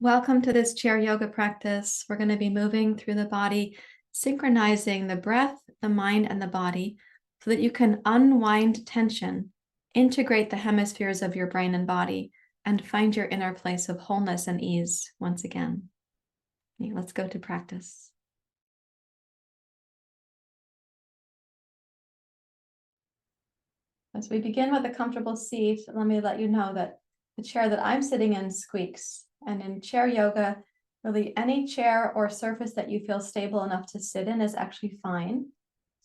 Welcome to this chair yoga practice. We're going to be moving through the body, synchronizing the breath, the mind, and the body so that you can unwind tension, integrate the hemispheres of your brain and body, and find your inner place of wholeness and ease once again. Okay, let's go to practice. As we begin with a comfortable seat, let me let you know that the chair that I'm sitting in squeaks. And in chair yoga, really any chair or surface that you feel stable enough to sit in is actually fine.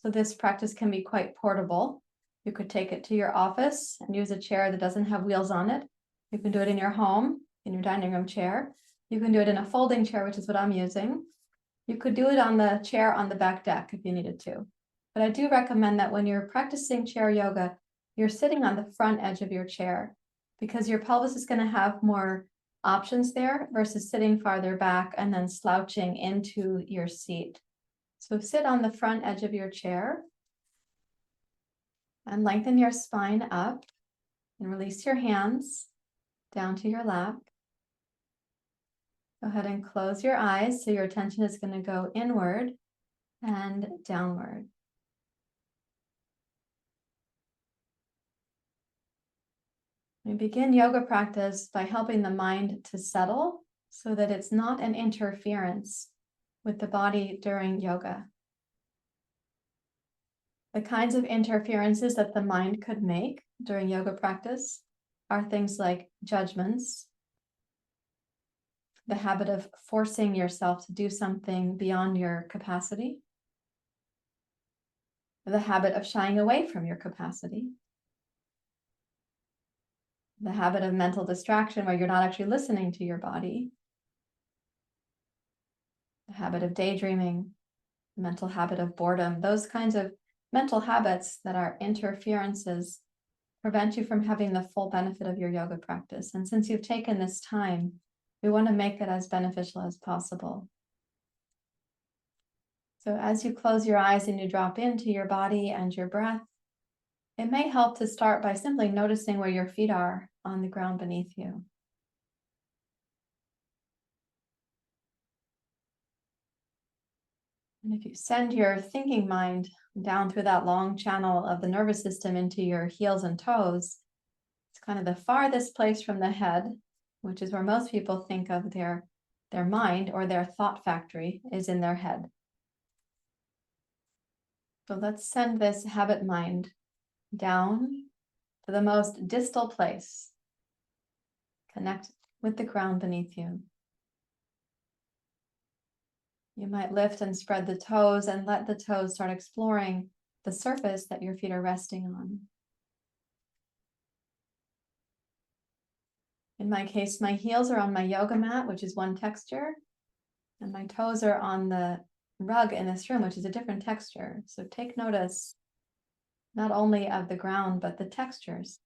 So this practice can be quite portable. You could take it to your office and use a chair that doesn't have wheels on it. You can do it in your home, in your dining room chair. You can do it in a folding chair, which is what I'm using. You could do it on the chair on the back deck if you needed to. But I do recommend that when you're practicing chair yoga, you're sitting on the front edge of your chair because your pelvis is going to have more options there versus sitting farther back and then slouching into your seat. So sit on the front edge of your chair and lengthen your spine up and release your hands down to your lap. Go ahead and close your eyes so your attention is going to go inward and downward. We begin yoga practice by helping the mind to settle so that it's not an interference with the body during yoga. The kinds of interferences that the mind could make during yoga practice are things like judgments, the habit of forcing yourself to do something beyond your capacity, the habit of shying away from your capacity, the habit of mental distraction where you're not actually listening to your body, the habit of daydreaming, the mental habit of boredom. Those kinds of mental habits that are interferences prevent you from having the full benefit of your yoga practice. And since you've taken this time, we want to make it as beneficial as possible. So as you close your eyes and you drop into your body and your breath, it may help to start by simply noticing where your feet are on the ground beneath you. And if you send your thinking mind down through that long channel of the nervous system into your heels and toes, it's kind of the farthest place from the head, which is where most people think of their mind or their thought factory is in their head. So let's send this habit mind down to the most distal place. Connect with the ground beneath you. You might lift and spread the toes and let the toes start exploring the surface that your feet are resting on. In my case, my heels are on my yoga mat, which is one texture, and my toes are on the rug in this room, which is a different texture. So take notice not only of the ground, but the textures.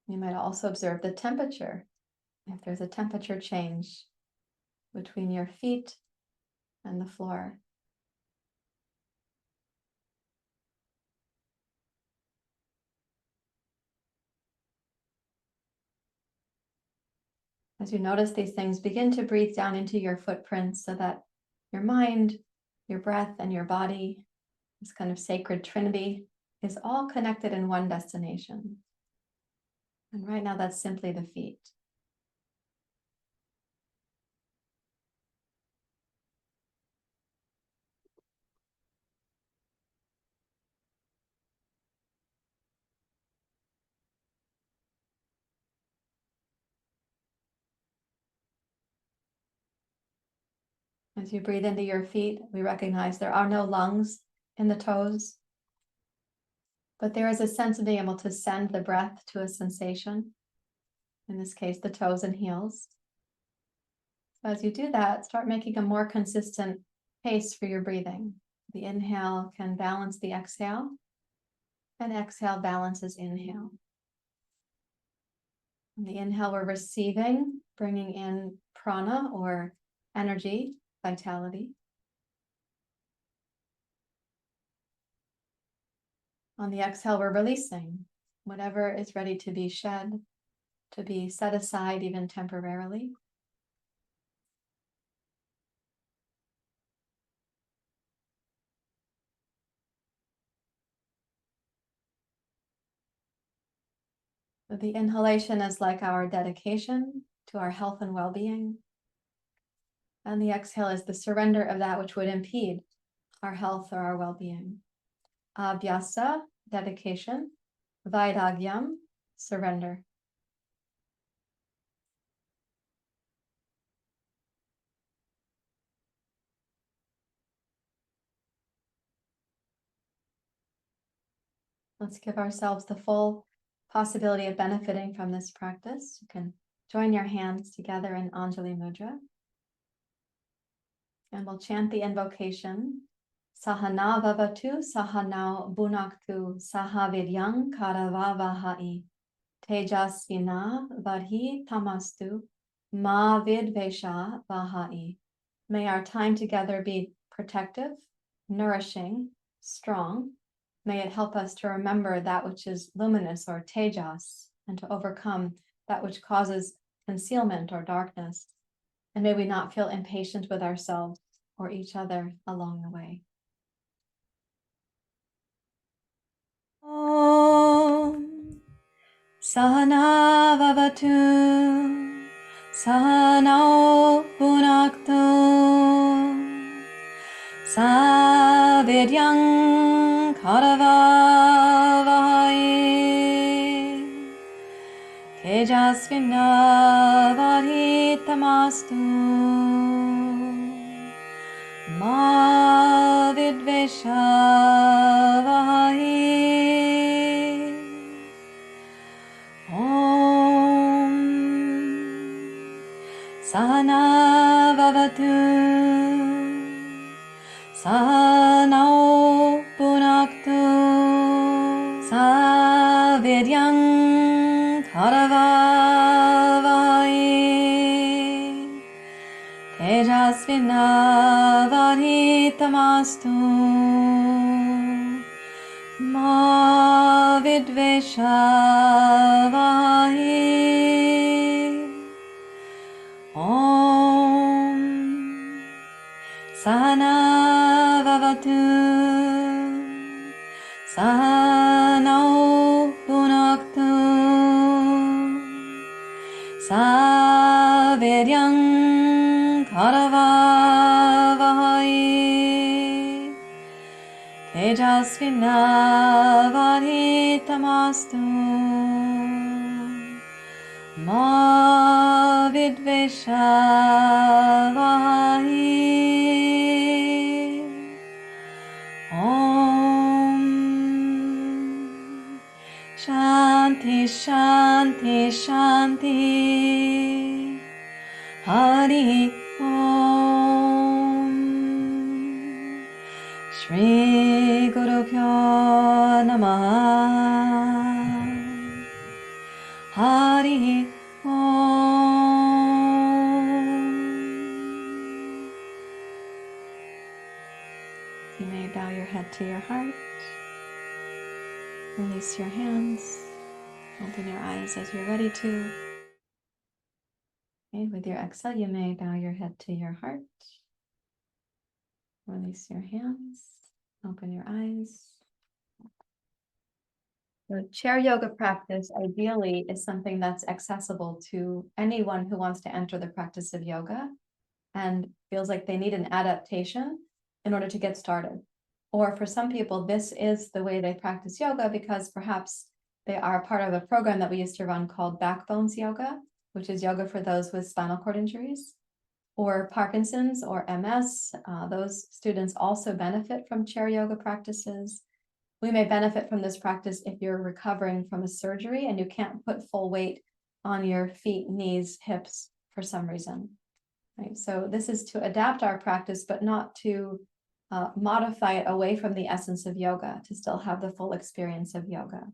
You might also observe the temperature, if there's a temperature change between your feet and the floor. As you notice these things, begin to breathe down into your footprints so that your mind, your breath, and your body, this kind of sacred trinity, is all connected in one destination. And right now, that's simply the feet. As you breathe into your feet, we recognize there are no lungs in the toes, but there is a sense of being able to send the breath to a sensation, in this case, the toes and heels. So as you do that, start making a more consistent pace for your breathing. The inhale can balance the exhale, and exhale balances inhale. On the inhale, we're receiving, bringing in prana or energy, vitality. On the exhale, we're releasing whatever is ready to be shed to be set aside even temporarily. The inhalation is like our dedication to our health and well-being. And the exhale is the surrender of that which would impede our health or our well-being. Abhyasa, dedication. Vairagyam, surrender. Let's give ourselves the full possibility of benefiting from this practice. You can join your hands together in Anjali Mudra. And we'll chant the invocation. Sahana vavatu, sahanao bhunaktu, sahaviryang karavavahai. Tejasvina vadhi tamastu, ma vidvesha vahai. May our time together be protective, nourishing, strong. May it help us to remember that which is luminous or tejas, and to overcome that which causes concealment or darkness. And may we not feel impatient with ourselves or each other along the way. Om Sahana Vavatu Sahanao Bhunaktu Saviryang Karavavahai Tejasvinavadhitamastu Ma vidveshavahai. Om Sahana Vavatu Sahanao Bhunaktu Saviryang Karavavahai Tejasvinavadhitamastu Ma vidveshavahai. Om Sahana Vavatu Sahanao Bhunaktu Saviryang Karavavahai Tejasvinavadhitamastu Ma vidveshavahai. Om Shanti Shanti Shanti Hari Om Shri Guru Pyo Namaha Hari Om. You may bow your head to your heart. Release your hands. Open your eyes as you're ready to. Okay, with your exhale, you may bow your head to your heart. Release your hands. Open your eyes. The chair yoga practice ideally is something that's accessible to anyone who wants to enter the practice of yoga and feels like they need an adaptation in order to get started. Or for some people, this is the way they practice yoga because perhaps they are part of a program that we used to run called Backbones Yoga, which is yoga for those with spinal cord injuries, or Parkinson's or MS. Those students also benefit from chair yoga practices. We may benefit from this practice if you're recovering from a surgery and you can't put full weight on your feet, knees, hips for some reason. Right? So this is to adapt our practice, but not to modify it away from the essence of yoga, to still have the full experience of yoga.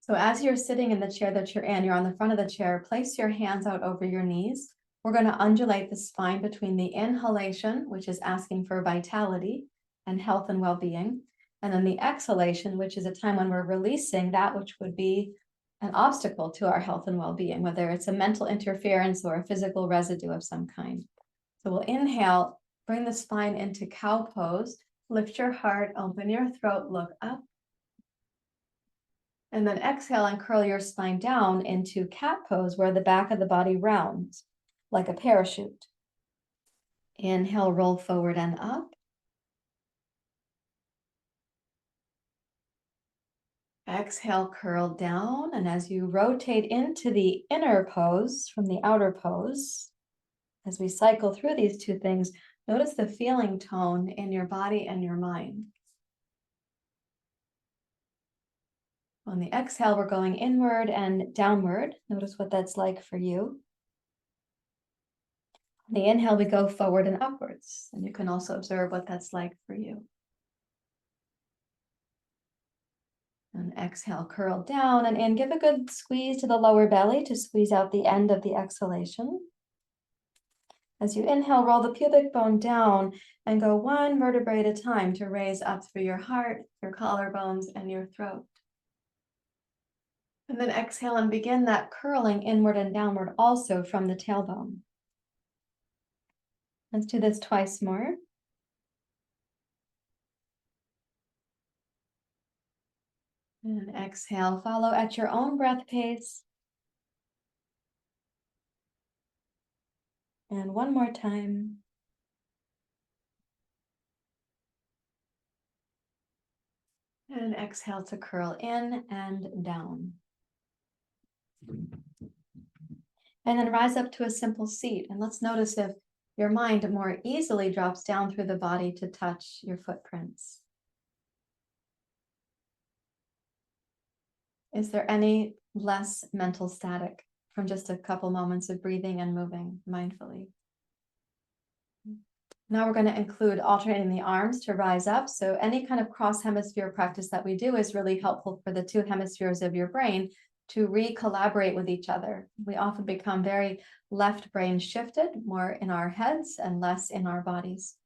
So as you're sitting in the chair that you're in, you're on the front of the chair, place your hands out over your knees. We're going to undulate the spine between the inhalation, which is asking for vitality, and health and well-being. And then the exhalation, which is a time when we're releasing that which would be an obstacle to our health and well-being, whether it's a mental interference or a physical residue of some kind. So we'll inhale, bring the spine into cow pose, lift your heart, open your throat, look up. And then exhale and curl your spine down into cat pose, where the back of the body rounds like a parachute. Inhale, roll forward and up. Exhale, curl down. And as you rotate into the inner pose from the outer pose, as we cycle through these two things, notice the feeling tone in your body and your mind. On the exhale, we're going inward and downward. Notice what that's like for you. On the inhale, we go forward and upwards. And you can also observe what that's like for you. And exhale, curl down and in. Give a good squeeze to the lower belly to squeeze out the end of the exhalation. As you inhale, roll the pubic bone down and go one vertebrae at a time to raise up through your heart, your collarbones, and your throat. And then exhale and begin that curling inward and downward also from the tailbone. Let's do this twice more. And exhale, follow at your own breath pace. And one more time. And exhale to curl in and down. And then rise up to a simple seat. And let's notice if your mind more easily drops down through the body to touch your footprints. Is there any less mental static from just a couple moments of breathing and moving mindfully? Now we're going to include alternating the arms to rise up. So any kind of cross hemisphere practice that we do is really helpful for the two hemispheres of your brain to re-collaborate with each other. We often become very left brain shifted, more in our heads and less in our bodies.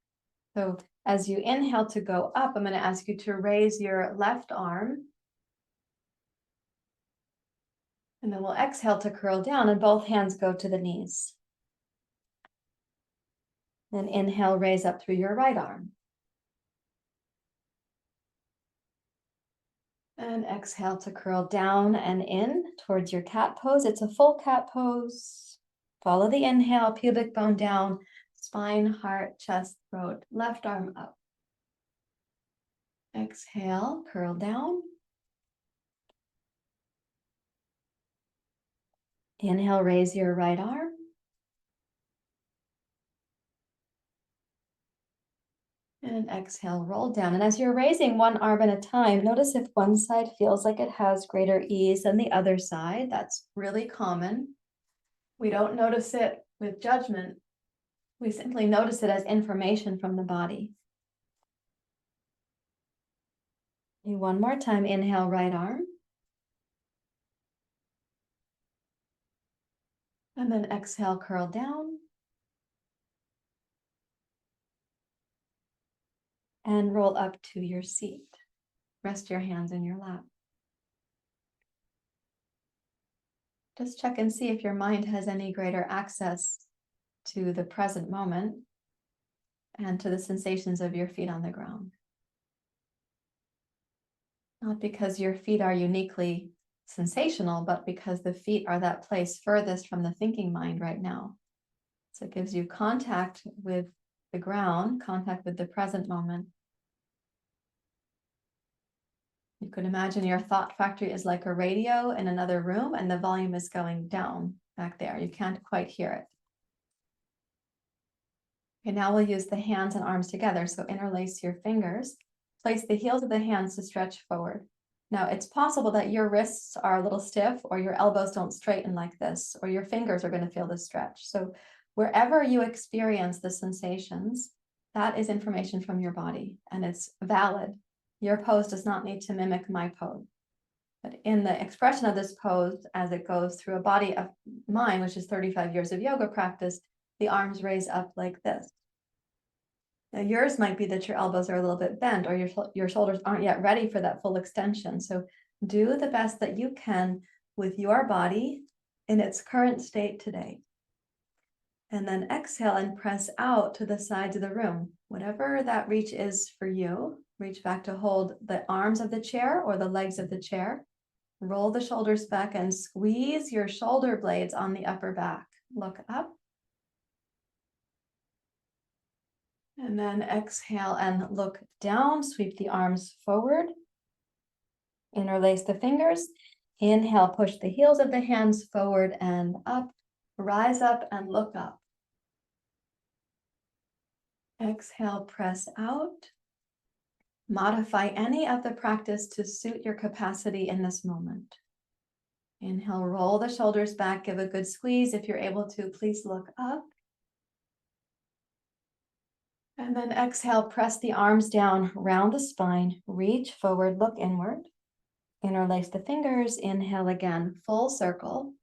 So as you inhale to go up, I'm going to ask you to raise your left arm. And then we'll exhale to curl down and both hands go to the knees. Then inhale, raise up through your right arm. And exhale to curl down and in towards your cat pose. It's a full cat pose. Follow the inhale, pubic bone down, spine, heart, chest, throat, left arm up. Exhale, curl down. Inhale, raise your right arm. And exhale, roll down. And as you're raising one arm at a time, notice if one side feels like it has greater ease than the other side. That's really common. We don't notice it with judgment. We simply notice it as information from the body. One more time, inhale, right arm. And then exhale, curl down. And roll up to your seat. Rest your hands in your lap. Just check and see if your mind has any greater access to the present moment and to the sensations of your feet on the ground. Not because your feet are uniquely sensational, but because the feet are that place furthest from the thinking mind right now. So it gives you contact with the ground, contact with the present moment. You could imagine your thought factory is like a radio in another room and the volume is going down back there. You can't quite hear it. Okay, now we'll use the hands and arms together. So interlace your fingers. Place the heels of the hands to stretch forward. Now, it's possible that your wrists are a little stiff or your elbows don't straighten like this, or your fingers are going to feel the stretch. So wherever you experience the sensations, that is information from your body and it's valid. Your pose does not need to mimic my pose. But in the expression of this pose, as it goes through a body of mine, which is 35 years of yoga practice, the arms raise up like this. Now yours might be that your elbows are a little bit bent, or your shoulders aren't yet ready for that full extension. So do the best that you can with your body in its current state today. And then exhale and press out to the sides of the room. Whatever that reach is for you, reach back to hold the arms of the chair or the legs of the chair. Roll the shoulders back and squeeze your shoulder blades on the upper back. Look up. And then exhale and look down. Sweep the arms forward. Interlace the fingers. Inhale, push the heels of the hands forward and up. Rise up and look up. Exhale, press out. Modify any of the practice to suit your capacity in this moment. Inhale, roll the shoulders back, give a good squeeze. If you're able to, please look up. And then exhale, press the arms down, round the spine, reach forward, look inward. Interlace the fingers, inhale again, full circle.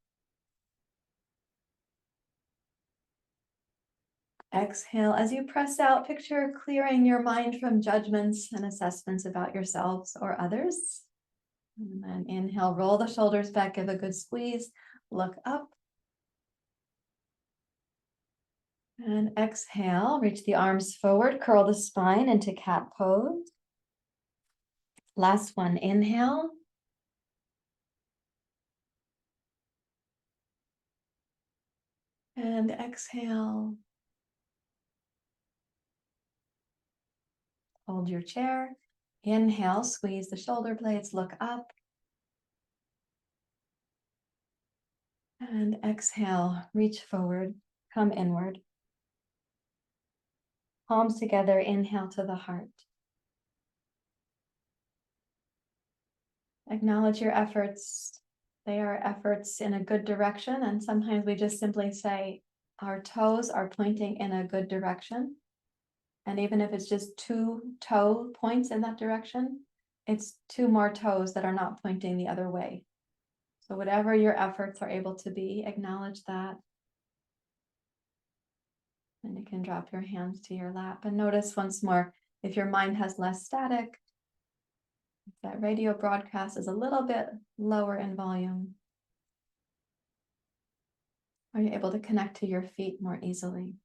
Exhale, as you press out, picture clearing your mind from judgments and assessments about yourselves or others. And then inhale, roll the shoulders back, give a good squeeze, look up. And exhale, reach the arms forward, curl the spine into cat pose. Last one, inhale. And exhale. Hold your chair. Inhale, squeeze the shoulder blades, look up. And exhale, reach forward, come inward. Palms together, inhale to the heart. Acknowledge your efforts. They are efforts in a good direction, and sometimes we just simply say our toes are pointing in a good direction. And even if it's just 2 toe points in that direction, it's 2 more toes that are not pointing the other way. So whatever your efforts are able to be, acknowledge that. And you can drop your hands to your lap and notice once more, if your mind has less static, if that radio broadcast is a little bit lower in volume, are you able to connect to your feet more easily?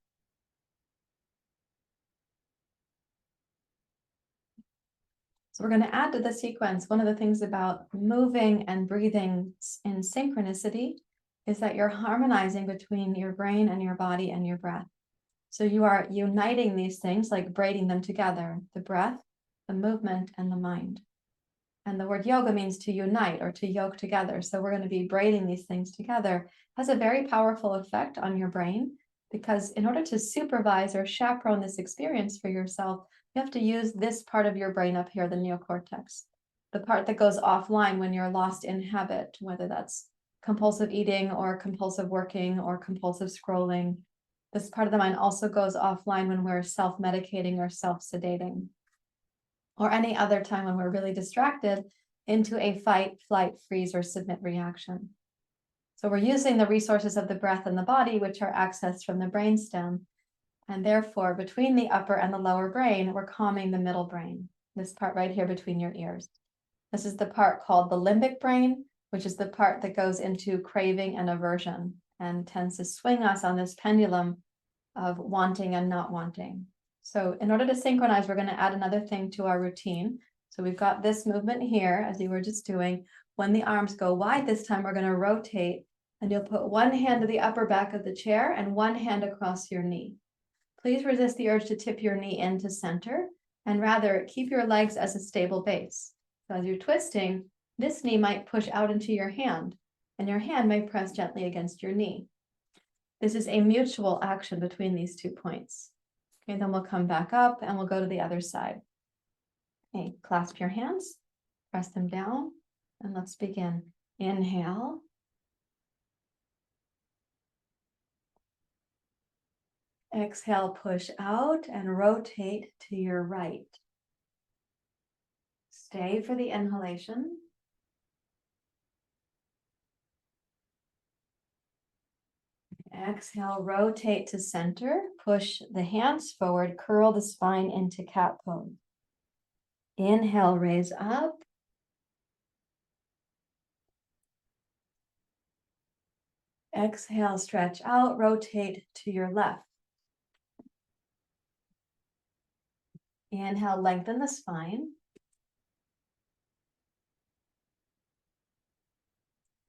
So we're going to add to the sequence. One of the things about moving and breathing in synchronicity is that you're harmonizing between your brain and your body and your breath. So you are uniting these things, like braiding them together, the breath, the movement, and the mind. And the word yoga means to unite or to yoke together. So we're going to be braiding these things together. It has a very powerful effect on your brain, because in order to supervise or chaperone this experience for yourself, you have to use this part of your brain up here, the neocortex, the part that goes offline when you're lost in habit, whether that's compulsive eating or compulsive working or compulsive scrolling. This part of the mind also goes offline when we're self-medicating or self-sedating, or any other time when we're really distracted into a fight, flight, freeze, or submit reaction. So we're using the resources of the breath and the body, which are accessed from the brainstem. And therefore, between the upper and the lower brain, we're calming the middle brain, this part right here between your ears. This is the part called the limbic brain, which is the part that goes into craving and aversion and tends to swing us on this pendulum of wanting and not wanting. So in order to synchronize, we're going to add another thing to our routine. So we've got this movement here, as you were just doing. When the arms go wide this time, we're going to rotate, and you'll put one hand to the upper back of the chair and one hand across your knee. Please resist the urge to tip your knee into center, and rather keep your legs as a stable base. So as you're twisting, this knee might push out into your hand, and your hand may press gently against your knee. This is a mutual action between these 2 points. Okay, then we'll come back up and we'll go to the other side. Okay, clasp your hands, press them down, and let's begin. Inhale. Exhale, push out and rotate to your right. Stay for the inhalation. Exhale, rotate to center, push the hands forward, curl the spine into cat pose. Inhale, raise up. Exhale, stretch out, rotate to your left. Inhale, lengthen the spine.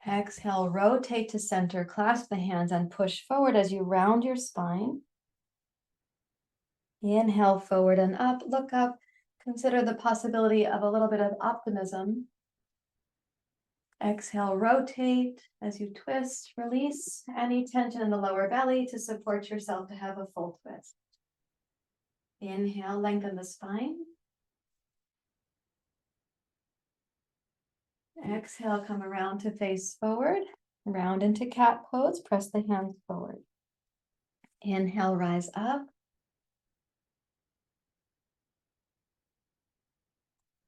Exhale, rotate to center, clasp the hands and push forward as you round your spine. Inhale, forward and up, look up. Consider the possibility of a little bit of optimism. Exhale, rotate as you twist, release any tension in the lower belly to support yourself to have a full twist. Inhale, lengthen the spine. Exhale, come around to face forward, round into cat pose, press the hands forward. Inhale, rise up.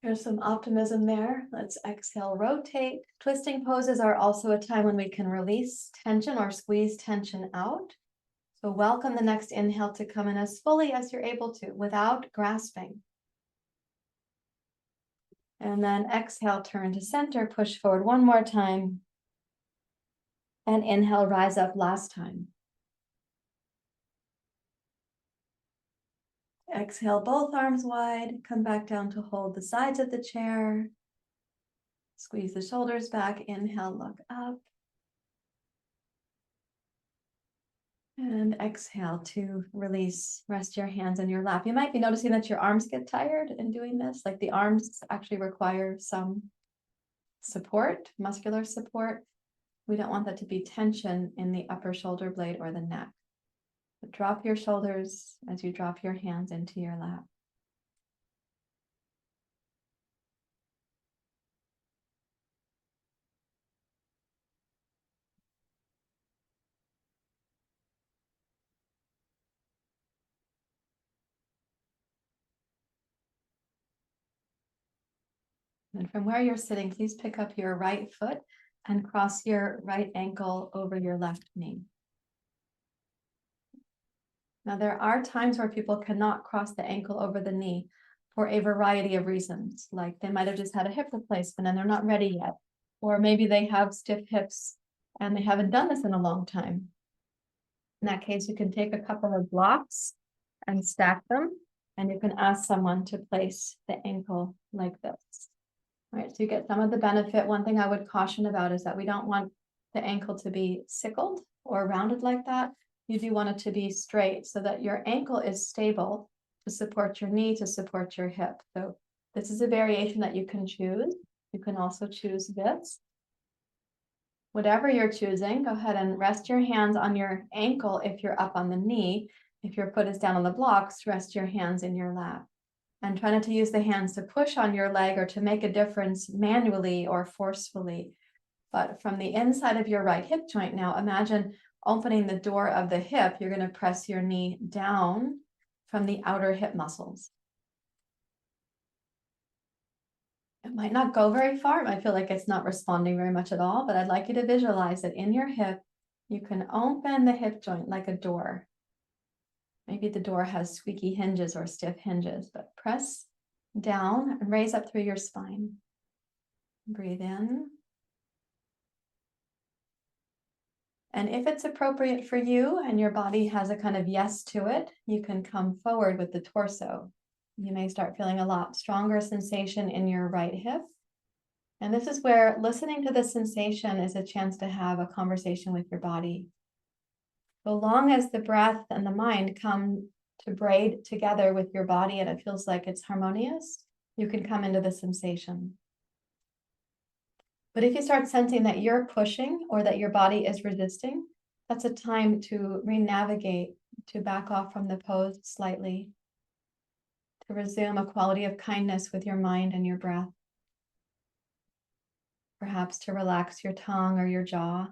There's some optimism there. Let's exhale, rotate. Twisting poses are also a time when we can release tension or squeeze tension out. So welcome the next inhale to come in as fully as you're able to without grasping. And then exhale, turn to center, push forward one more time. And inhale, rise up last time. Exhale, both arms wide, come back down to hold the sides of the chair. Squeeze the shoulders back, inhale, look up. And exhale to release, rest your hands in your lap. You might be noticing that your arms get tired in doing this, like the arms actually require some support, muscular support. We don't want that to be tension in the upper shoulder blade or the neck. But drop your shoulders as you drop your hands into your lap. And from where you're sitting, please pick up your right foot and cross your right ankle over your left knee. Now, there are times where people cannot cross the ankle over the knee for a variety of reasons, like they might have just had a hip replacement and they're not ready yet, or maybe they have stiff hips and they haven't done this in a long time. In that case, you can take a couple of blocks and stack them, and you can ask someone to place the ankle like this. All right, so you get some of the benefit. One thing I would caution about is that we don't want the ankle to be sickled or rounded like that. You do want it to be straight so that your ankle is stable to support your knee, to support your hip. So this is a variation that you can choose. You can also choose this. Whatever you're choosing, go ahead and rest your hands on your ankle if you're up on the knee. If your foot is down on the blocks, rest your hands in your lap. And try not to use the hands to push on your leg or to make a difference manually or forcefully. But from the inside of your right hip joint now, imagine opening the door of the hip. You're going to press your knee down from the outer hip muscles. It might not go very far. It might feel like it's not responding very much at all, but I'd like you to visualize that in your hip, you can open the hip joint like a door. Maybe the door has squeaky hinges or stiff hinges, but press down and raise up through your spine. Breathe in. And if it's appropriate for you and your body has a kind of yes to it, you can come forward with the torso. You may start feeling a lot stronger sensation in your right hip. And this is where listening to the sensation is a chance to have a conversation with your body. So long as the breath and the mind come to braid together with your body and it feels like it's harmonious, you can come into the sensation. But if you start sensing that you're pushing or that your body is resisting, that's a time to re-navigate, to back off from the pose slightly, to resume a quality of kindness with your mind and your breath. Perhaps to relax your tongue or your jaw,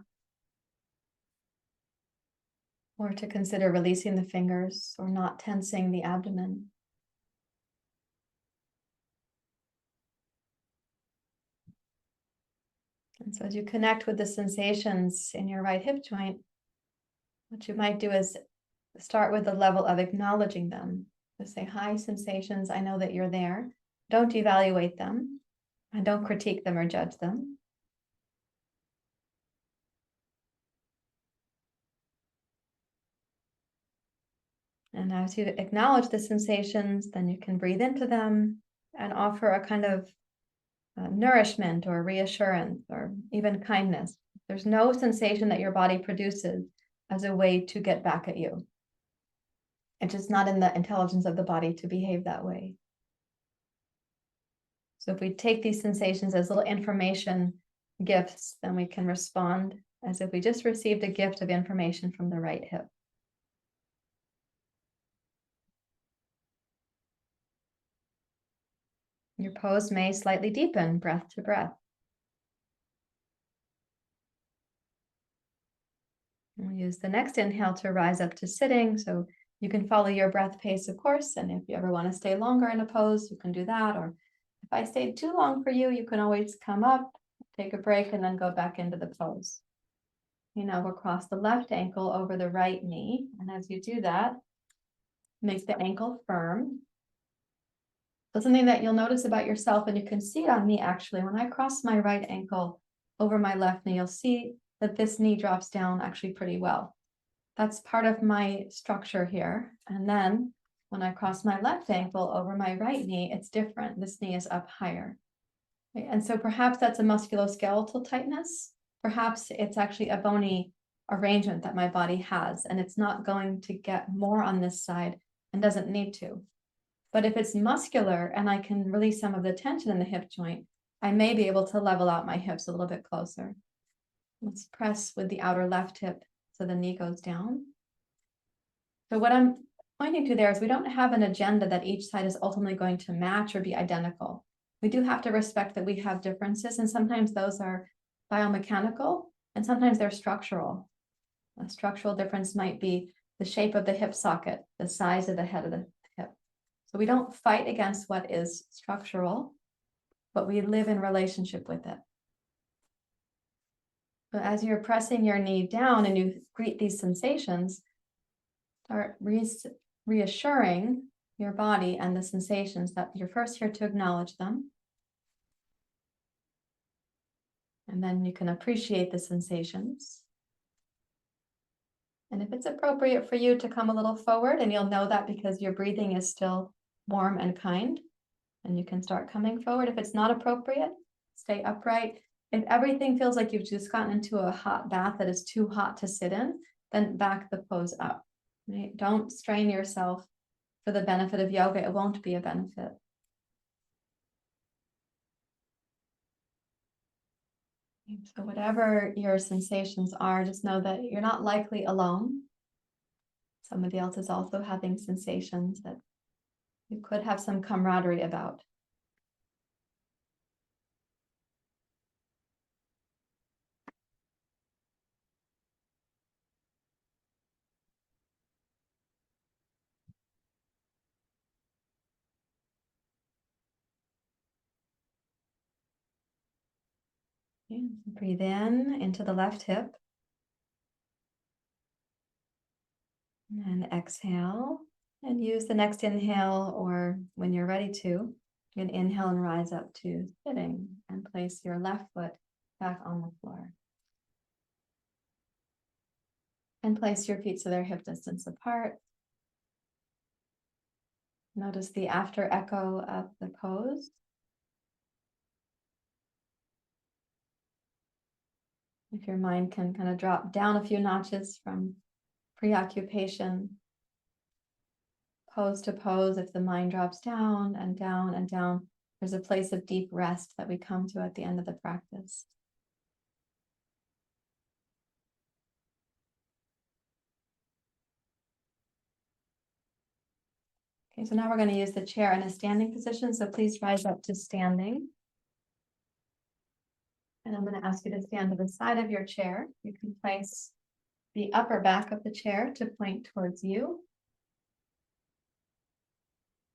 or to consider releasing the fingers or not tensing the abdomen. And so as you connect with the sensations in your right hip joint, What you might do is start with the level of acknowledging them. Just say, hi, sensations. I know that you're there. Don't evaluate them, and don't critique them or judge them. And as you acknowledge the sensations, then you can breathe into them and offer a kind of nourishment or reassurance or even kindness. There's no sensation that your body produces as a way to get back at you. It's just not in the intelligence of the body to behave that way. So if we take these sensations as little information gifts, then we can respond as if we just received a gift of information from the right hip. Your pose may slightly deepen, breath to breath. We'll use the next inhale to rise up to sitting. So you can follow your breath pace, of course. And if you ever want to stay longer in a pose, you can do that. Or if I stayed too long for you, you can always come up, take a break, and then go back into the pose. You now will cross the left ankle over the right knee. And as you do that, make the ankle firm. So something that you'll notice about yourself, and you can see it on me actually, when I cross my right ankle over my left knee, you'll see that this knee drops down actually pretty well. That's part of my structure here. And then when I cross my left ankle over my right knee, it's different. This knee is up higher. Okay? And so perhaps that's a musculoskeletal tightness. Perhaps it's actually a bony arrangement that my body has, and it's not going to get more on this side and doesn't need to. But if it's muscular and I can release some of the tension in the hip joint, I may be able to level out my hips a little bit closer. Let's press with the outer left hip so the knee goes down. So what I'm pointing to there is we don't have an agenda that each side is ultimately going to match or be identical. We do have to respect that we have differences, and sometimes those are biomechanical and sometimes they're structural. A structural difference might be the shape of the hip socket, the size of the head of the hip. So we don't fight against what is structural, but we live in relationship with it. So as you're pressing your knee down and you greet these sensations, start reassuring your body and the sensations that you're first here to acknowledge them. And then you can appreciate the sensations. And if it's appropriate for you to come a little forward, and you'll know that because your breathing is still warm and kind, and you can start coming forward. If it's not appropriate, stay upright. If everything feels like you've just gotten into a hot bath that is too hot to sit in, then back the pose up. Right? Don't strain yourself for the benefit of yoga. It won't be a benefit. So whatever your sensations are, just know that you're not likely alone. Somebody else is also having sensations that you could have some camaraderie about. Okay. Breathe in into the left hip. And exhale. And use the next inhale, or when you're ready to, you can inhale and rise up to sitting and place your left foot back on the floor. And place your feet so they're hip distance apart. Notice the after echo of the pose. If your mind can kind of drop down a few notches from preoccupation, pose to pose, if the mind drops down and down and down, there's a place of deep rest that we come to at the end of the practice. Okay, so now we're going to use the chair in a standing position, so please rise up to standing. And I'm going to ask you to stand to the side of your chair. You can place the upper back of the chair to point towards you.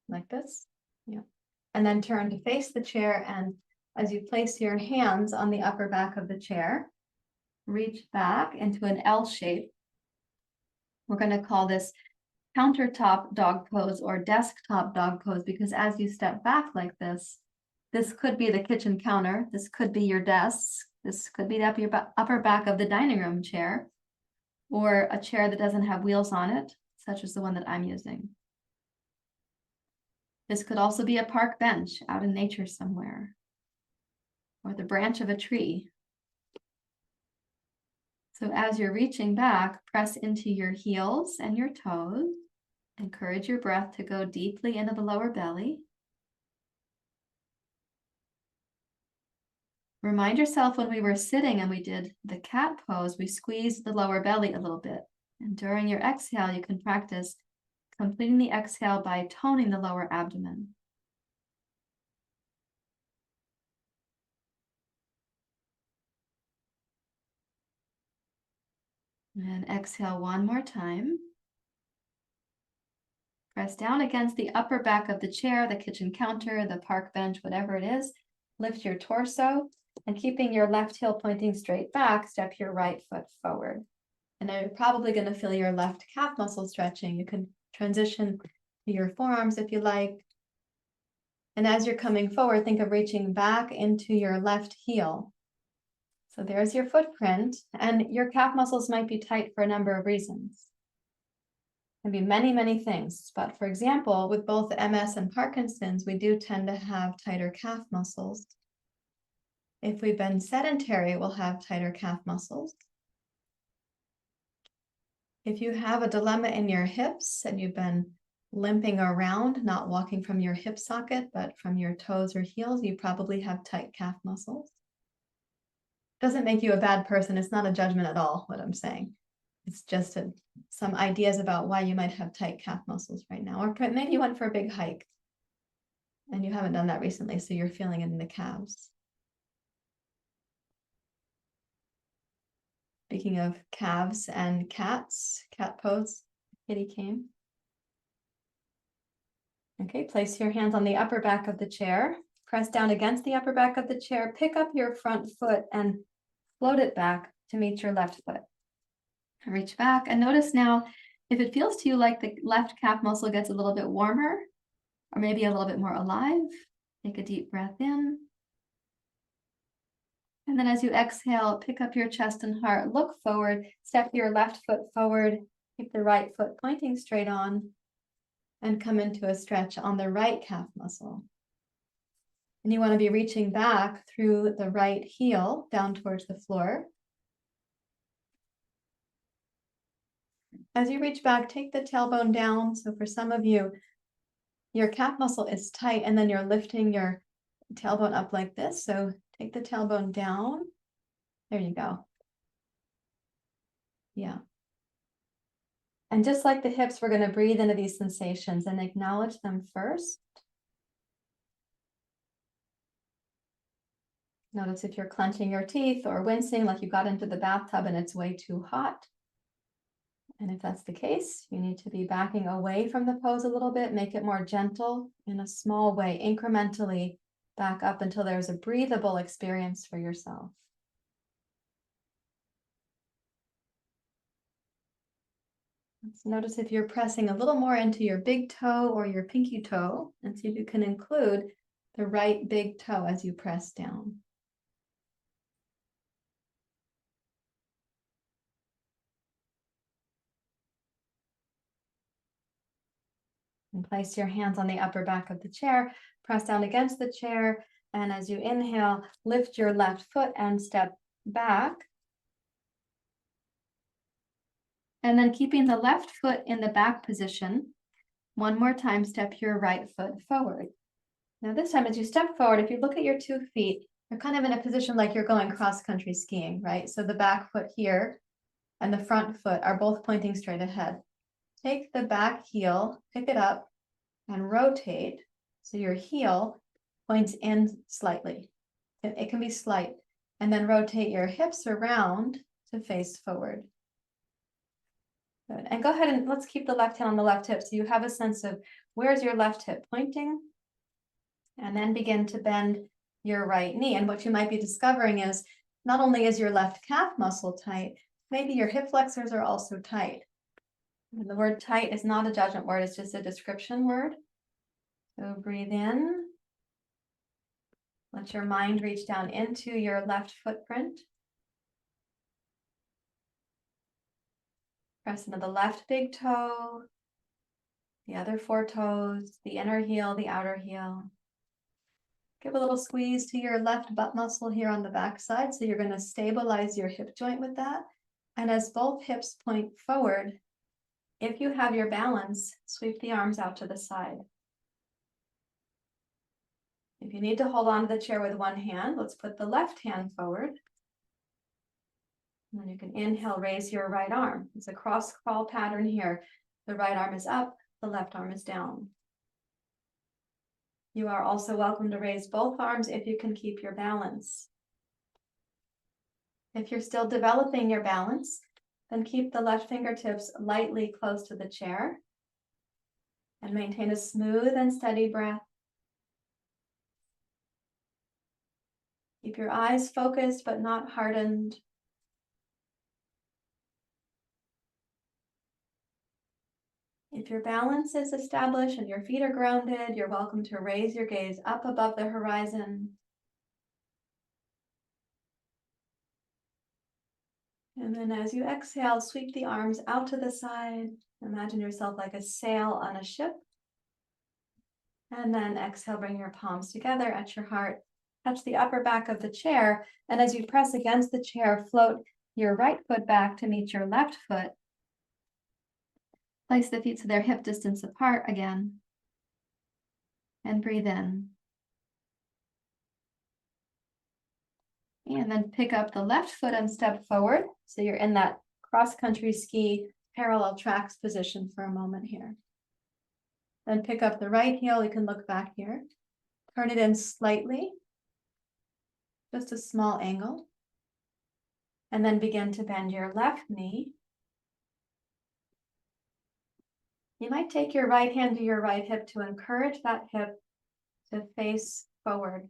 Like this. Yeah. And then turn to face the chair, and as you place your hands on the upper back of the chair, reach back into an L shape We're going to call this countertop dog pose or desktop dog pose, because as you step back like this could be the kitchen counter, this could be your desk, this could be the upper back of the dining room chair, or a chair that doesn't have wheels on it, such as the one that I'm using. This could also be a park bench out in nature somewhere, or the branch of a tree. So as you're reaching back, press into your heels and your toes. Encourage your breath to go deeply into the lower belly. Remind yourself when we were sitting and we did the cat pose, we squeezed the lower belly a little bit. And during your exhale, you can practice completing the exhale by toning the lower abdomen. And exhale one more time. Press down against the upper back of the chair, the kitchen counter, the park bench, whatever it is. Lift your torso, and keeping your left heel pointing straight back, step your right foot forward. And you're probably going to feel your left calf muscle stretching. You can transition to your forearms if you like. And as you're coming forward, think of reaching back into your left heel. So there's your footprint, and your calf muscles might be tight for a number of reasons. Can be many, many things. But for example, with both MS and Parkinson's, we do tend to have tighter calf muscles. If we've been sedentary, we'll have tighter calf muscles. If you have a dilemma in your hips and you've been limping around, not walking from your hip socket, but from your toes or heels, you probably have tight calf muscles. Doesn't make you a bad person. It's not a judgment at all, what I'm saying. It's just some ideas about why you might have tight calf muscles right now. Or maybe you went for a big hike and you haven't done that recently, so you're feeling it in the calves. Speaking of calves and cats, cat pose, kitty came. Okay, place your hands on the upper back of the chair. Press down against the upper back of the chair. Pick up your front foot and float it back to meet your left foot. Reach back and notice now, if it feels to you like the left calf muscle gets a little bit warmer or maybe a little bit more alive, take a deep breath in. And then as you exhale, pick up your chest and heart, look forward, step your left foot forward, keep the right foot pointing straight on, and come into a stretch on the right calf muscle. And you want to be reaching back through the right heel down towards the floor. As you reach back, take the tailbone down. So for some of you, your calf muscle is tight and then you're lifting your tailbone up like this. So take the tailbone down. There you go. Yeah. And just like the hips, we're going to breathe into these sensations and acknowledge them first. Notice if you're clenching your teeth or wincing like you got into the bathtub and it's way too hot. And if that's the case, you need to be backing away from the pose a little bit, make it more gentle in a small way, incrementally back up until there's a breathable experience for yourself. Let's notice if you're pressing a little more into your big toe or your pinky toe, and see if you can include the right big toe as you press down. And place your hands on the upper back of the chair, press down against the chair, and as you inhale, lift your left foot and step back. And then keeping the left foot in the back position, one more time, step your right foot forward. Now this time, as you step forward, if you look at your 2 feet, you're kind of in a position like you're going cross-country skiing, right? So the back foot here and the front foot are both pointing straight ahead. Take the back heel, pick it up, and rotate so your heel points in slightly. It can be slight. And then rotate your hips around to face forward. Good. And go ahead and let's keep the left hand on the left hip so you have a sense of where's your left hip pointing. And then begin to bend your right knee. And what you might be discovering is not only is your left calf muscle tight, maybe your hip flexors are also tight. And the word tight is not a judgment word, it's just a description word. So breathe in. Let your mind reach down into your left footprint. Press into the left big toe, the other 4 toes, the inner heel, the outer heel. Give a little squeeze to your left butt muscle here on the back side. So you're going to stabilize your hip joint with that. And as both hips point forward, if you have your balance, sweep the arms out to the side. If you need to hold on to the chair with one hand, let's put the left hand forward. And then you can inhale, raise your right arm. It's a cross crawl pattern here. The right arm is up, the left arm is down. You are also welcome to raise both arms if you can keep your balance. If you're still developing your balance, then keep the left fingertips lightly close to the chair and maintain a smooth and steady breath. Keep your eyes focused but not hardened. If your balance is established and your feet are grounded, you're welcome to raise your gaze up above the horizon. And then as you exhale, sweep the arms out to the side. Imagine yourself like a sail on a ship. And then exhale, bring your palms together at your heart. Touch the upper back of the chair. And as you press against the chair, float your right foot back to meet your left foot. Place the feet so they're hip distance apart again. And breathe in. And then pick up the left foot and step forward. So you're in that cross-country ski parallel tracks position for a moment here. Then pick up the right heel. You can look back here. Turn it in slightly. Just a small angle. And then begin to bend your left knee. You might take your right hand to your right hip to encourage that hip to face forward.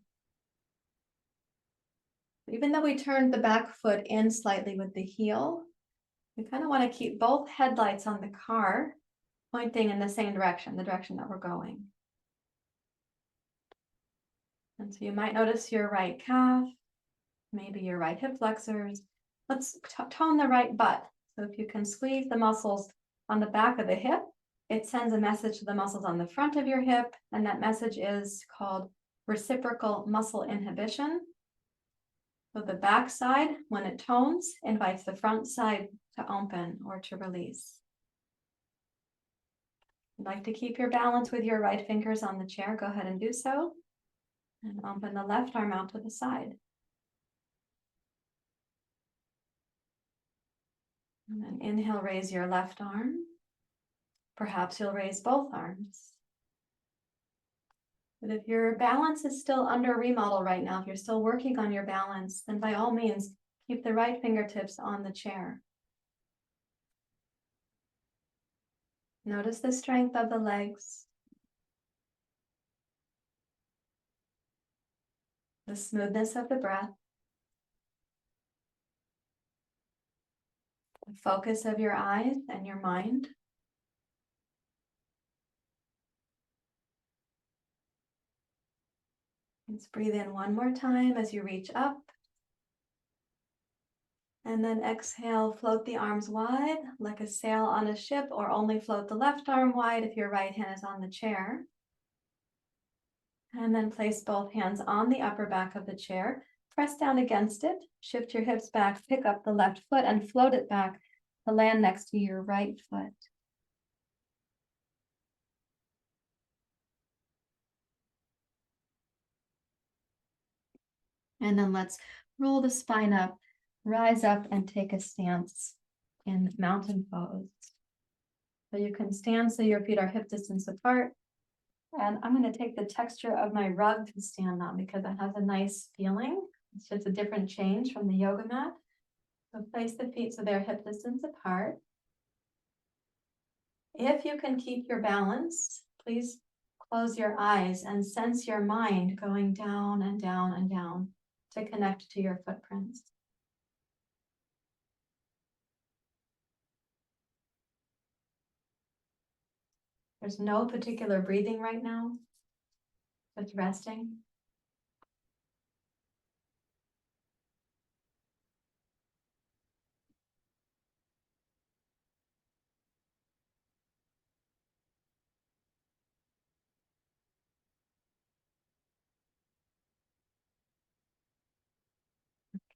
Even though we turned the back foot in slightly with the heel, we kind of want to keep both headlights on the car pointing in the same direction, the direction that we're going. And so you might notice your right calf, maybe your right hip flexors. Let's tone the right butt. So if you can squeeze the muscles on the back of the hip, it sends a message to the muscles on the front of your hip, and that message is called reciprocal muscle inhibition. So the back side, when it tones, invites the front side to open or to release. You'd like to keep your balance with your right fingers on the chair, go ahead and do so. And open the left arm out to the side. And then inhale, raise your left arm. Perhaps you'll raise both arms. But if your balance is still under remodel right now, if you're still working on your balance, then by all means, keep the right fingertips on the chair. Notice the strength of the legs, the smoothness of the breath, the focus of your eyes and your mind. Let's breathe in one more time as you reach up. And then exhale, float the arms wide like a sail on a ship, or only float the left arm wide if your right hand is on the chair. And then place both hands on the upper back of the chair. Press down against it, shift your hips back, pick up the left foot and float it back to land next to your right foot. And then let's roll the spine up, rise up and take a stance in mountain pose. So you can stand so your feet are hip distance apart. And I'm going to take the texture of my rug to stand on because it has a nice feeling. It's just a different change from the yoga mat. So place the feet so they're hip distance apart. If you can keep your balance, please close your eyes and sense your mind going down and down and down to connect to your footprints. There's no particular breathing right now, just resting.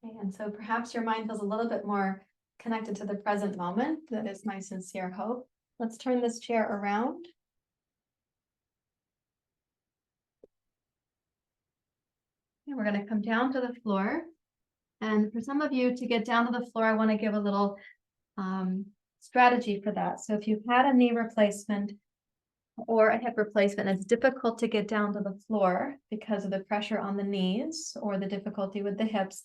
Okay, and so perhaps your mind feels a little bit more connected to the present moment. That is my sincere hope. Let's turn this chair around. And we're going to come down to the floor. And for some of you to get down to the floor, I want to give a little strategy for that. So if you've had a knee replacement or a hip replacement, it's difficult to get down to the floor because of the pressure on the knees or the difficulty with the hips.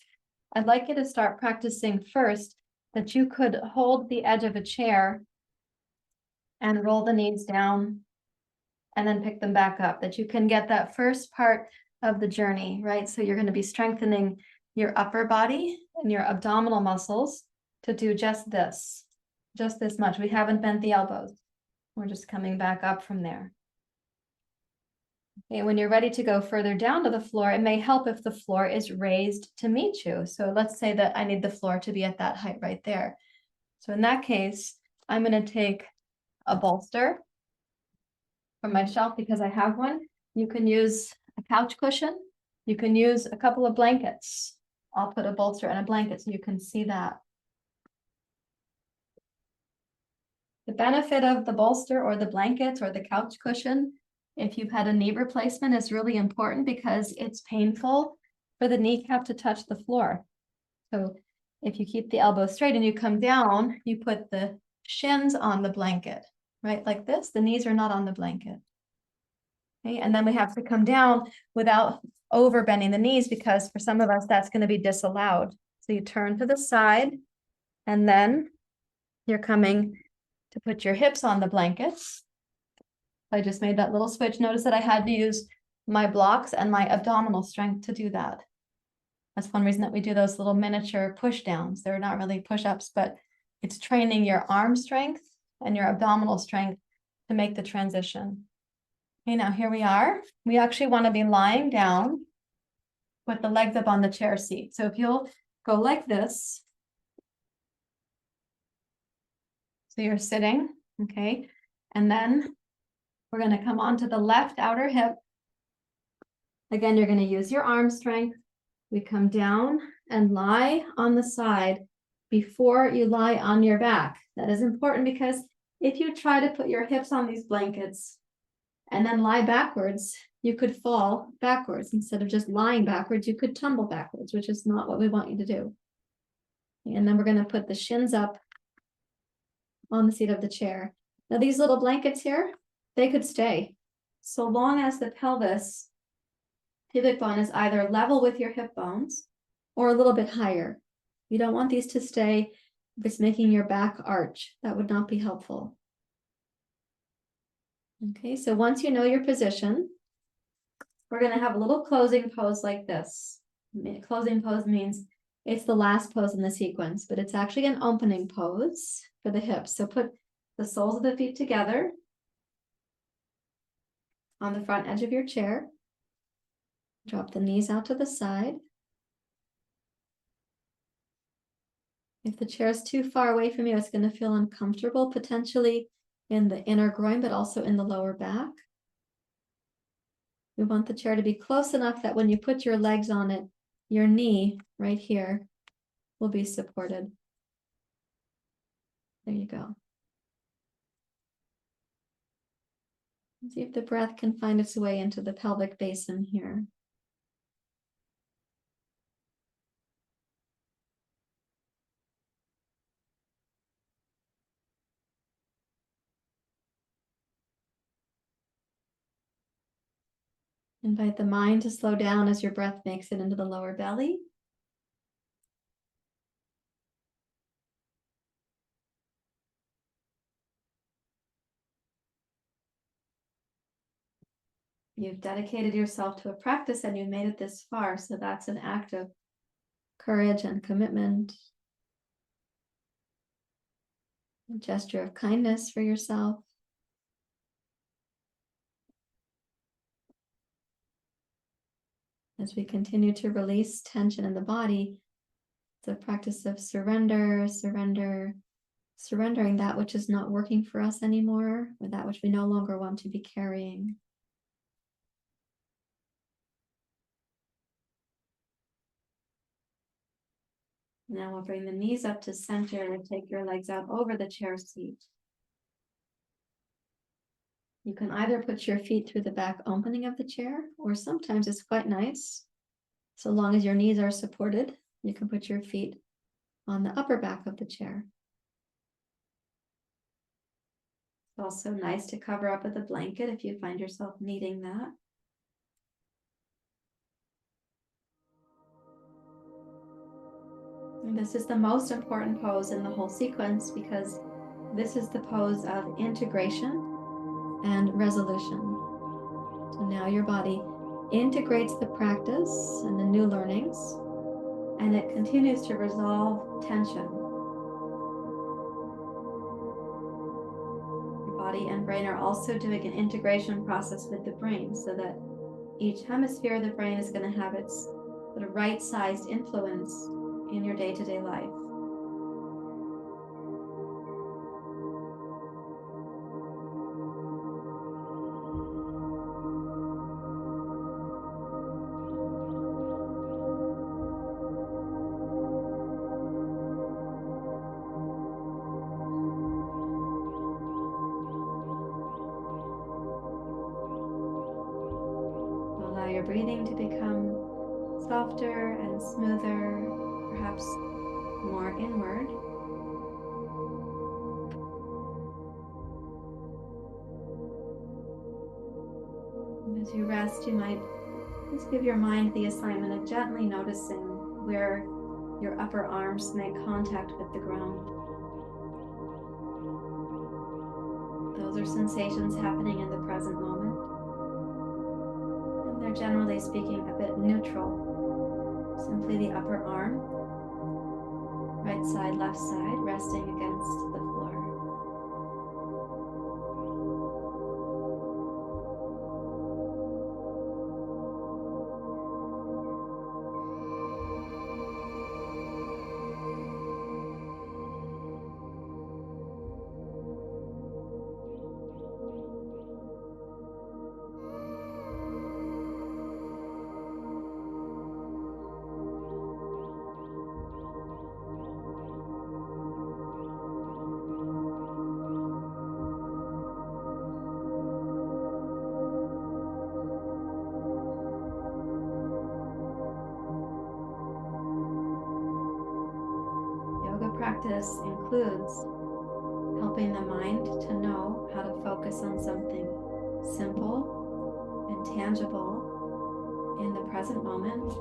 I'd like you to start practicing first that you could hold the edge of a chair and roll the knees down and then pick them back up, that you can get that first part of the journey, right? So you're going to be strengthening your upper body and your abdominal muscles to do just this much. We haven't bent the elbows. We're just coming back up from there. Okay, when you're ready to go further down to the floor, it may help if the floor is raised to meet you. So let's say that I need the floor to be at that height right there. So in that case, I'm going to take a bolster from my shelf because I have one. You can use a couch cushion. You can use a couple of blankets. I'll put a bolster and a blanket so you can see that. The benefit of the bolster or the blankets or the couch cushion, if you've had a knee replacement, is really important because it's painful for the kneecap to touch the floor. So if you keep the elbow straight and you come down, you put the shins on the blanket, right? Like this, the knees are not on the blanket. Okay, and then we have to come down without over bending the knees because for some of us, that's going to be disallowed. So you turn to the side and then you're coming to put your hips on the blankets. I just made that little switch. Notice that I had to use my blocks and my abdominal strength to do that. That's one reason that we do those little miniature push downs. They're not really push-ups, but it's training your arm strength and your abdominal strength to make the transition. Okay, now here we are. We actually want to be lying down with the legs up on the chair seat. So if you'll go like this, so you're sitting, okay, and then we're going to come onto the left outer hip. Again, you're going to use your arm strength. We come down and lie on the side before you lie on your back. That is important because if you try to put your hips on these blankets and then lie backwards, you could fall backwards. Instead of just lying backwards, you could tumble backwards, which is not what we want you to do. And then we're going to put the shins up on the seat of the chair. Now these little blankets here, they could stay so long as the pelvis pubic bone is either level with your hip bones or a little bit higher. You don't want these to stay if it's making your back arch. That would not be helpful. Okay, so once you know your position, we're going to have a little closing pose like this. Closing pose means it's the last pose in the sequence, but it's actually an opening pose for the hips. So put the soles of the feet together on the front edge of your chair. Drop the knees out to the side. If the chair is too far away from you, it's going to feel uncomfortable, potentially in the inner groin, but also in the lower back. We want the chair to be close enough that when you put your legs on it, your knee right here will be supported. There you go. See if the breath can find its way into the pelvic basin here. Invite the mind to slow down as your breath makes it into the lower belly. You've dedicated yourself to a practice and you made it this far, so that's an act of courage and commitment. A gesture of kindness for yourself. As we continue to release tension in the body, the practice of surrendering that which is not working for us anymore, or that which we no longer want to be carrying. Now we'll bring the knees up to center and take your legs out over the chair seat. You can either put your feet through the back opening of the chair, or sometimes it's quite nice, so long as your knees are supported, you can put your feet on the upper back of the chair. It's also nice to cover up with a blanket if you find yourself needing that. And this is the most important pose in the whole sequence because this is the pose of integration and resolution. So now your body integrates the practice and the new learnings, and it continues to resolve tension. Your body and brain are also doing an integration process with the brain so that each hemisphere of the brain is going to have its sort of right-sized influence in your day-to-day life. Allow your breathing to become softer and smoother, perhaps more inward. And as you rest, you might just give your mind the assignment of gently noticing where your upper arms make contact with the ground. Those are sensations happening in the present moment. And they're generally speaking a bit neutral. Simply the upper arm, right side, left side, resting against the floor. Practice includes helping the mind to know how to focus on something simple and tangible in the present moment,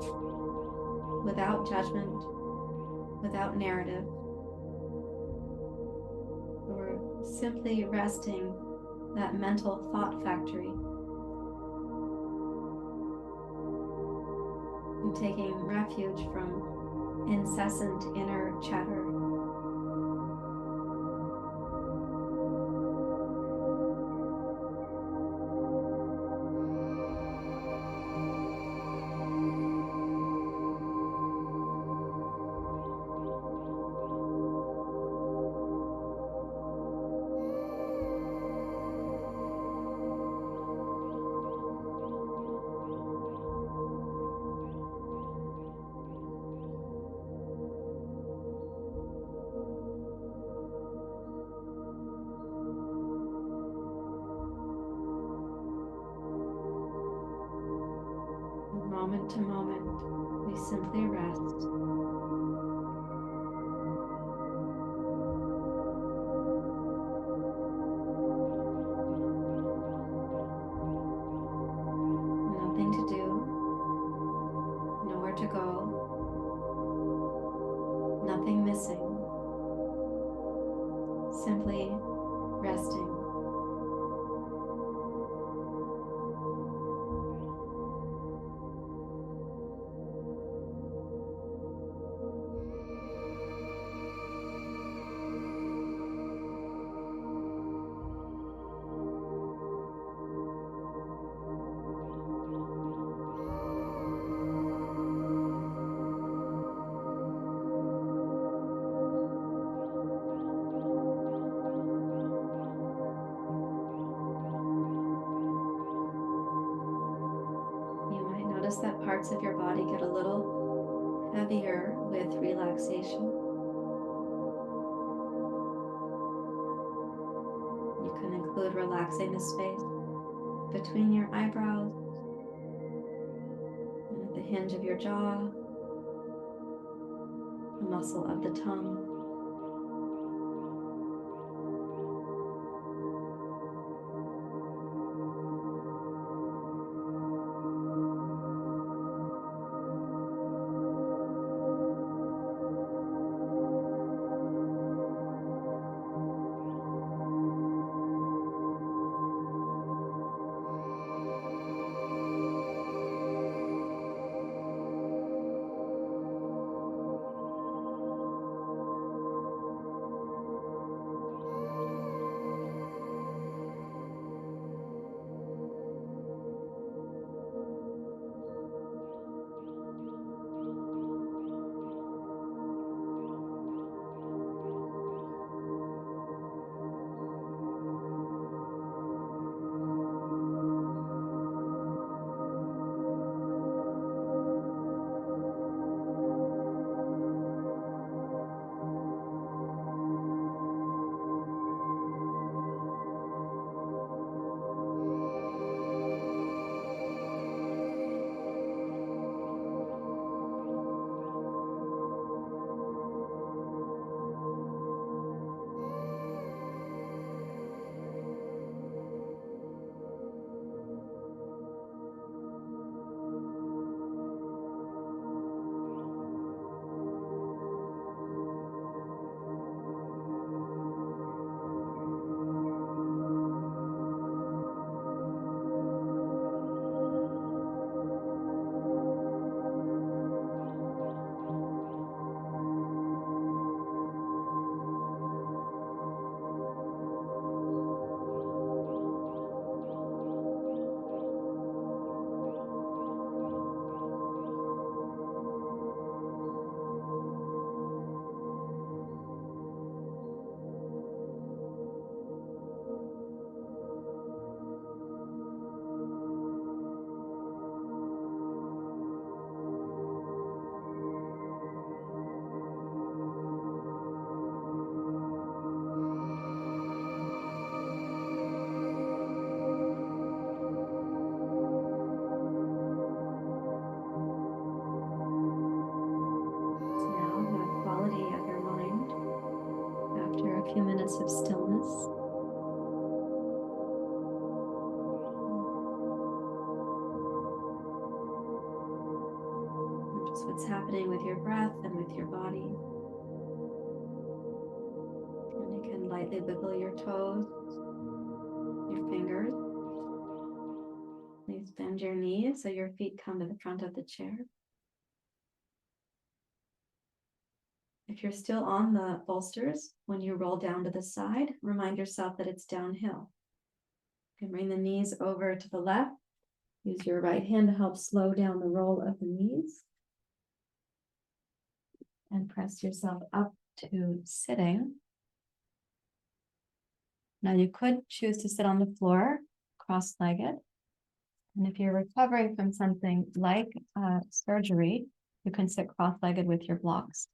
without judgment, without narrative. We're simply resting that mental thought factory and taking refuge from incessant inner chatter. Moment to moment, we simply rest. Nothing to do, nowhere to go, nothing missing, simply resting. notice that parts of your body get a little heavier with relaxation. You can include relaxing the space between your eyebrows and at the hinge of your jaw, the muscle of the tongue. A few minutes of stillness. Just what's happening with your breath and with your body. And you can lightly wiggle your toes, your fingers. Please bend your knees so your feet come to the front of the chair. If you're still on the bolsters, when you roll down to the side, remind yourself that it's downhill. You can bring the knees over to the left. Use your right hand to help slow down the roll of the knees. And press yourself up to sitting. Now you could choose to sit on the floor, cross-legged. And if you're recovering from something like surgery, you can sit cross-legged with your blocks.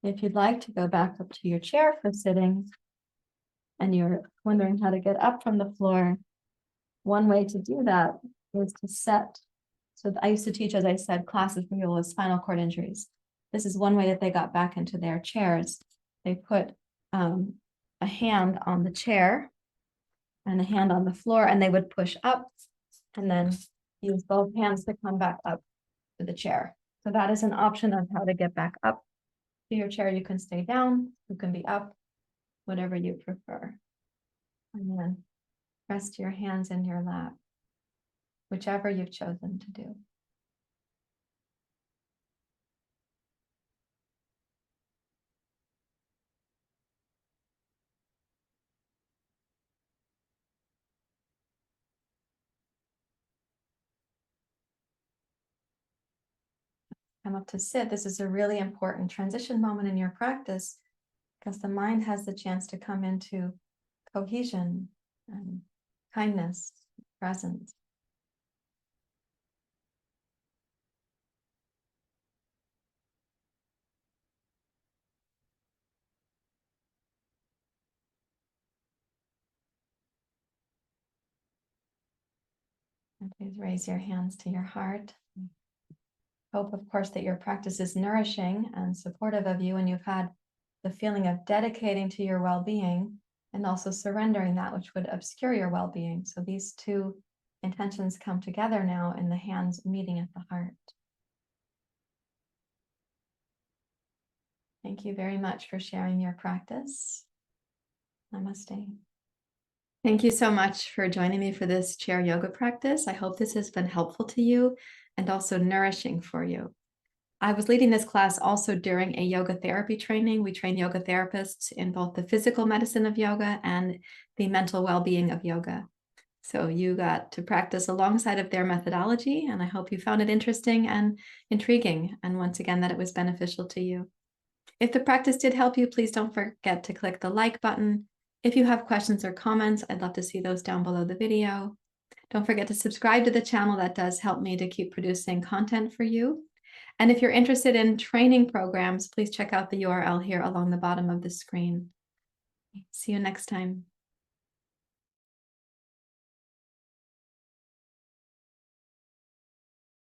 If you'd like to go back up to your chair for sitting, and you're wondering how to get up from the floor, one way to do that is to set. So I used to teach, as I said, classes for people with spinal cord injuries. This is one way that they got back into their chairs. They put a hand on the chair and a hand on the floor, and they would push up and then use both hands to come back up to the chair. So that is an option of how to get back up to your chair. You can stay down, you can be up, whatever you prefer. And then rest your hands in your lap, whichever you've chosen to do. Come up to sit. This is a really important transition moment in your practice because the mind has the chance to come into cohesion and kindness, presence. Please raise your hands to your heart. Hope, of course, that your practice is nourishing and supportive of you, and you've had the feeling of dedicating to your well-being and also surrendering that which would obscure your well-being. So these two intentions come together now in the hands meeting at the heart. Thank you very much for sharing your practice. Namaste. Thank you so much for joining me for this chair yoga practice. I hope this has been helpful to you and also nourishing for you. I was leading this class also during a yoga therapy training. We train yoga therapists in both the physical medicine of yoga and the mental well-being of yoga. So you got to practice alongside of their methodology, and I hope you found it interesting and intriguing, and once again, that it was beneficial to you. If the practice did help you, please don't forget to click the like button. If you have questions or comments, I'd love to see those down below the video. Don't forget to subscribe to the channel. That does help me to keep producing content for you. And if you're interested in training programs, please check out the URL here along the bottom of the screen. See you next time.